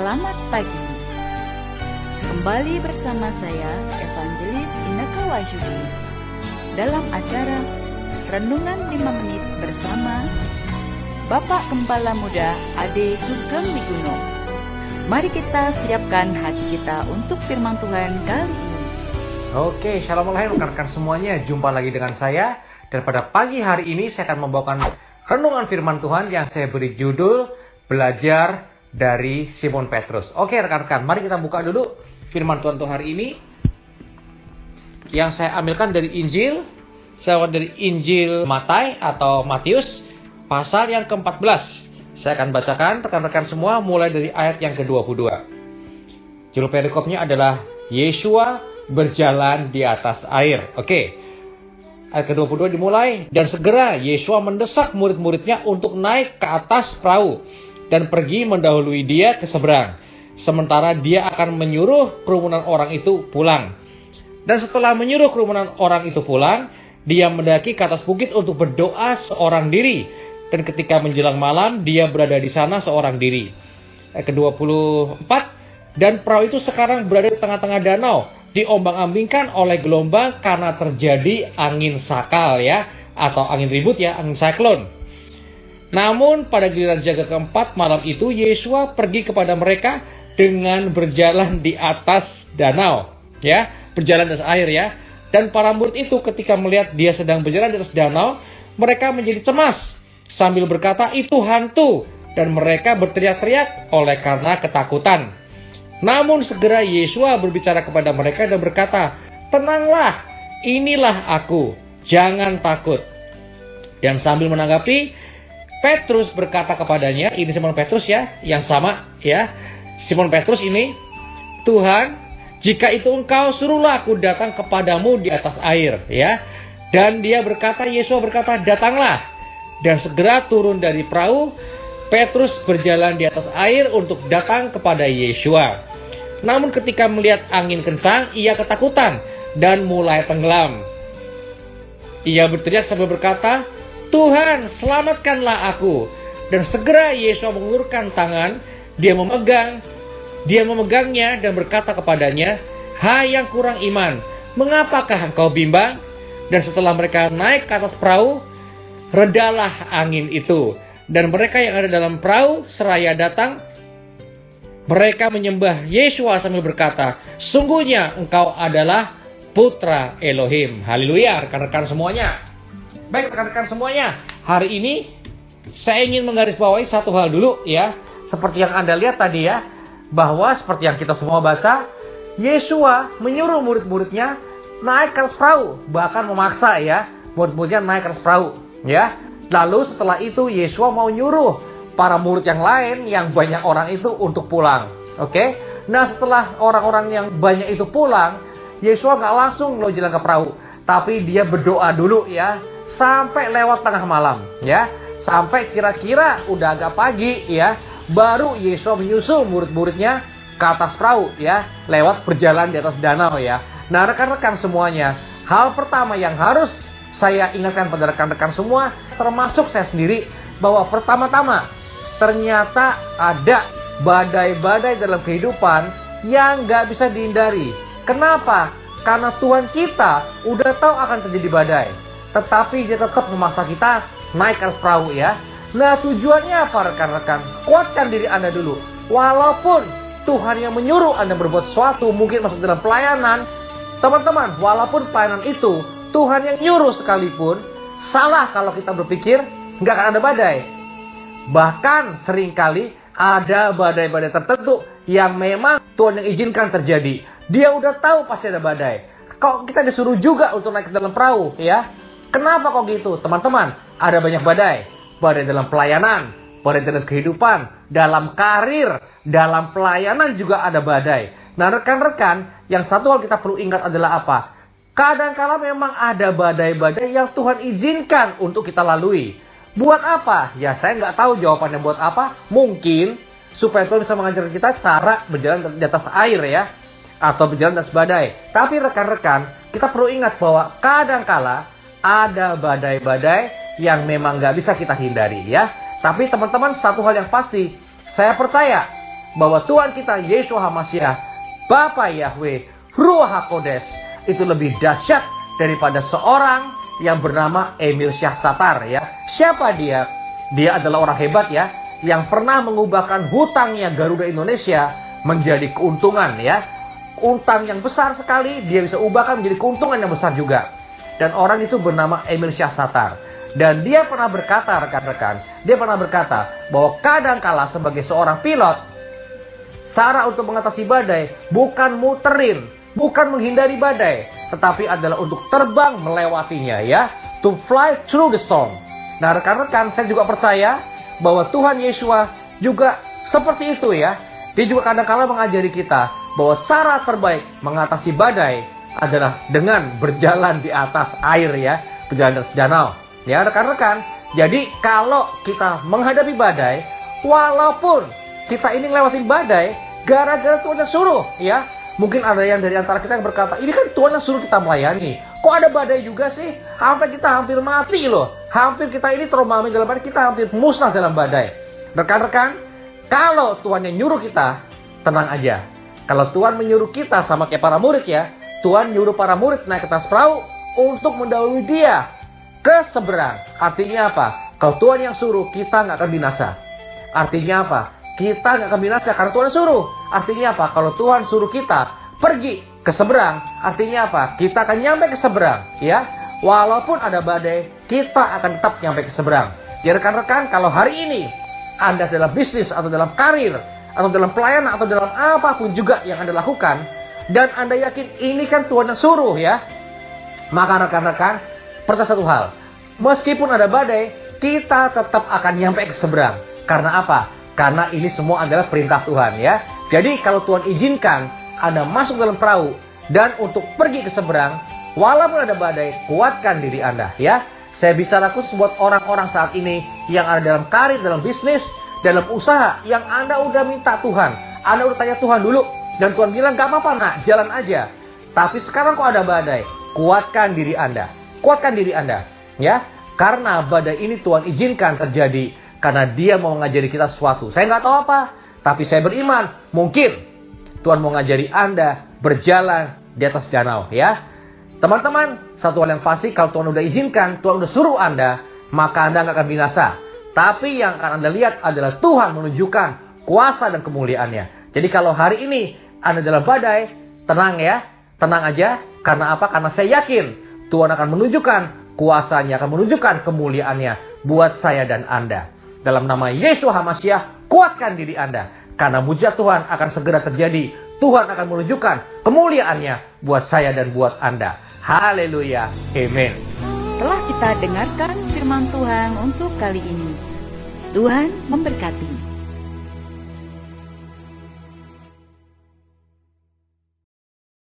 Selamat pagi. Kembali bersama saya, Evangelis Inneke Wahyudi, dalam acara Renungan 5 Menit bersama Bapak Gembala Muda Ade Sugeng Wiguno. Mari kita siapkan hati kita untuk firman Tuhan kali ini. Oke, shalom alaikum rekan-rekan semuanya. Jumpa lagi dengan saya. Dan pada pagi hari ini saya akan membawakan renungan firman Tuhan yang saya beri judul Belajar dari Simon Petrus. Oke rekan-rekan, mari kita buka dulu firman Tuhan untuk hari ini. Yang saya ambilkan dari Injil. Saya dari Injil Matai atau Matius pasal yang ke-14. Saya akan bacakan rekan-rekan semua mulai dari ayat yang ke-22. Judul perikopnya adalah Yesua berjalan di atas air. Oke. Ayat ke-22 dimulai. Dan segera Yesua mendesak murid-muridnya untuk naik ke atas perahu dan pergi mendahului dia ke seberang. Sementara dia akan menyuruh kerumunan orang itu pulang. Dan setelah menyuruh kerumunan orang itu pulang, dia mendaki ke atas bukit untuk berdoa seorang diri. Dan ketika menjelang malam, dia berada di sana seorang diri. Ayat ke-24. Dan perahu itu sekarang berada di tengah-tengah danau, diombang-ambingkan oleh gelombang karena terjadi angin sakal ya, atau angin ribut ya, angin siklon. Namun pada giliran jaga keempat malam itu, Yesua pergi kepada mereka dengan berjalan di atas danau, ya, berjalan di atas air ya. Dan para murid itu ketika melihat dia sedang berjalan di atas danau, mereka menjadi cemas sambil berkata, itu hantu, dan mereka berteriak-teriak oleh karena ketakutan. Namun segera Yesua berbicara kepada mereka dan berkata, tenanglah, inilah aku, jangan takut. Dan sambil menanggapi, Petrus berkata kepadanya, ini Simon Petrus ya, yang sama ya. Simon Petrus ini, Tuhan, jika itu engkau, suruhlah aku datang kepadamu di atas air ya. Dan dia berkata, Yesua berkata, datanglah. Dan segera turun dari perahu, Petrus berjalan di atas air untuk datang kepada Yesua. Namun ketika melihat angin kencang, ia ketakutan dan mulai tenggelam. Ia berteriak sambil berkata, Tuhan, selamatkanlah aku. Dan segera Yesua mengulurkan tangan, dia memegangnya dan berkata kepadanya, hai yang kurang iman, mengapakah engkau bimbang? Dan setelah mereka naik ke atas perahu, redalah angin itu. Dan mereka yang ada dalam perahu seraya datang, mereka menyembah Yesua sambil berkata, sungguhnya engkau adalah Putra Elohim. Haleluya, rekan-rekan semuanya. Baik rekan-rekan semuanya, hari ini saya ingin menggarisbawahi satu hal dulu ya. Seperti yang Anda lihat tadi ya, bahwa seperti yang kita semua baca, Yesua menyuruh murid-muridnya naik ke atas perahu, bahkan memaksa ya, murid-muridnya naik ke atas perahu ya. Lalu setelah itu Yesua mau nyuruh para murid yang lain yang banyak orang itu untuk pulang. Oke? Nah setelah orang-orang yang banyak itu pulang, Yesua nggak langsung lo jalan ke perahu, tapi dia berdoa dulu ya. Sampai lewat tengah malam ya, sampai kira-kira udah agak pagi ya, baru Yesua menyusul murid-muridnya ke atas perahu ya, lewat berjalan di atas danau ya. Nah rekan-rekan semuanya, hal pertama yang harus saya ingatkan pada rekan-rekan semua, termasuk saya sendiri, bahwa pertama-tama ternyata ada badai-badai dalam kehidupan yang gak bisa dihindari. Kenapa? Karena Tuhan kita udah tahu akan terjadi badai, tetapi dia tetap memaksa kita naik ke atas perahu ya. Nah tujuannya apa rekan-rekan? Kuatkan diri Anda dulu. Walaupun Tuhan yang menyuruh Anda berbuat sesuatu, mungkin masuk dalam pelayanan, teman-teman, walaupun pelayanan itu Tuhan yang nyuruh sekalipun, salah kalau kita berpikir nggak akan ada badai. Bahkan seringkali ada badai-badai tertentu yang memang Tuhan yang izinkan terjadi. Dia udah tahu pasti ada badai. Kok kita disuruh juga untuk naik ke dalam perahu ya? Kenapa kok gitu? Teman-teman, ada banyak badai. Badai dalam pelayanan, badai dalam kehidupan, dalam karir, dalam pelayanan juga ada badai. Nah rekan-rekan, yang satu hal kita perlu ingat adalah apa? Kadang-kala memang ada badai-badai yang Tuhan izinkan untuk kita lalui. Buat apa? Ya saya nggak tahu jawabannya buat apa. Mungkin supaya Tuhan bisa mengajarkan kita cara berjalan di atas air ya, atau berjalan di atas badai. Tapi rekan-rekan, kita perlu ingat bahwa kadang-kala ada badai-badai yang memang nggak bisa kita hindari ya. Tapi teman-teman, satu hal yang pasti, saya percaya bahwa Tuhan kita Yesus HaMashiach, Bapa Yahweh, Ruach HaKodes itu lebih dahsyat daripada seorang yang bernama Emil Syahsatar ya. Siapa dia? Dia adalah orang hebat ya, yang pernah mengubahkan hutangnya Garuda Indonesia menjadi keuntungan ya. Utang yang besar sekali dia bisa ubahkan menjadi keuntungan yang besar juga. Dan orang itu bernama Emil Syahsatar. Dan dia pernah berkata, rekan-rekan, dia pernah berkata bahwa kadangkala sebagai seorang pilot, cara untuk mengatasi badai bukan muterin, bukan menghindari badai, tetapi adalah untuk terbang melewatinya ya. To fly through the storm. Nah rekan-rekan, saya juga percaya bahwa Tuhan Yeshua juga seperti itu ya. Dia juga kadang-kala mengajari kita bahwa cara terbaik mengatasi badai adalah dengan berjalan di atas air ya. Berjalan di atas danau. Ya rekan-rekan, jadi kalau kita menghadapi badai, walaupun kita ini ngelewatin badai, gara-gara Tuhan yang suruh ya. Mungkin ada yang dari antara kita yang berkata, ini kan Tuhan yang suruh kita melayani. Kok ada badai juga sih? Kita hampir mati loh. Hampir kita ini trauma dalam badai, kita hampir musnah dalam badai. Rekan-rekan, kalau Tuhan yang nyuruh kita, tenang aja. Kalau Tuhan menyuruh kita sama kayak para murid ya, Tuhan nyuruh para murid naik ke atas perahu untuk mendahului dia ke seberang. Artinya apa? Kalau Tuhan yang suruh, kita nggak akan binasa. Artinya apa? Kita nggak akan binasa karena Tuhan suruh. Artinya apa? Kalau Tuhan suruh kita pergi ke seberang, artinya apa? Kita akan nyampe ke seberang, ya. Walaupun ada badai, kita akan tetap nyampe ke seberang. Ya rekan-rekan, kalau hari ini Anda dalam bisnis atau dalam karir atau dalam pelayanan atau dalam apapun juga yang Anda lakukan, dan Anda yakin ini kan Tuhan yang suruh ya, maka rekan-rekan, percaya satu hal, meskipun ada badai, kita tetap akan nyampe ke seberang. Karena apa? Karena ini semua adalah perintah Tuhan ya. Jadi kalau Tuhan izinkan Anda masuk dalam perahu dan untuk pergi ke seberang, walaupun ada badai, kuatkan diri Anda ya. Saya bicara khusus buat orang-orang saat ini yang ada dalam karir, dalam bisnis, dalam usaha, yang Anda udah minta Tuhan, Anda udah tanya Tuhan dulu, dan Tuhan bilang gak apa-apa nak, jalan aja. Tapi sekarang kok ada badai, kuatkan diri Anda, kuatkan diri Anda ya. Karena badai ini Tuhan izinkan terjadi karena Dia mau mengajari kita sesuatu. Saya nggak tahu apa, tapi saya beriman mungkin Tuhan mau mengajari Anda berjalan di atas danau ya. Teman-teman, satu hal yang pasti, kalau Tuhan udah izinkan, Tuhan udah suruh Anda, maka Anda nggak akan binasa. Tapi yang akan Anda lihat adalah Tuhan menunjukkan kuasa dan kemuliaannya. Jadi kalau hari ini Anda dalam badai, tenang ya, tenang aja. Karena apa? Karena saya yakin Tuhan akan menunjukkan kuasanya, akan menunjukkan kemuliaannya buat saya dan Anda. Dalam nama Yesus HaMashiach, kuatkan diri Anda. Karena mujizat Tuhan akan segera terjadi. Tuhan akan menunjukkan kemuliaannya buat saya dan buat Anda. Haleluya. Amin. Telah kita dengarkan firman Tuhan untuk kali ini. Tuhan memberkati.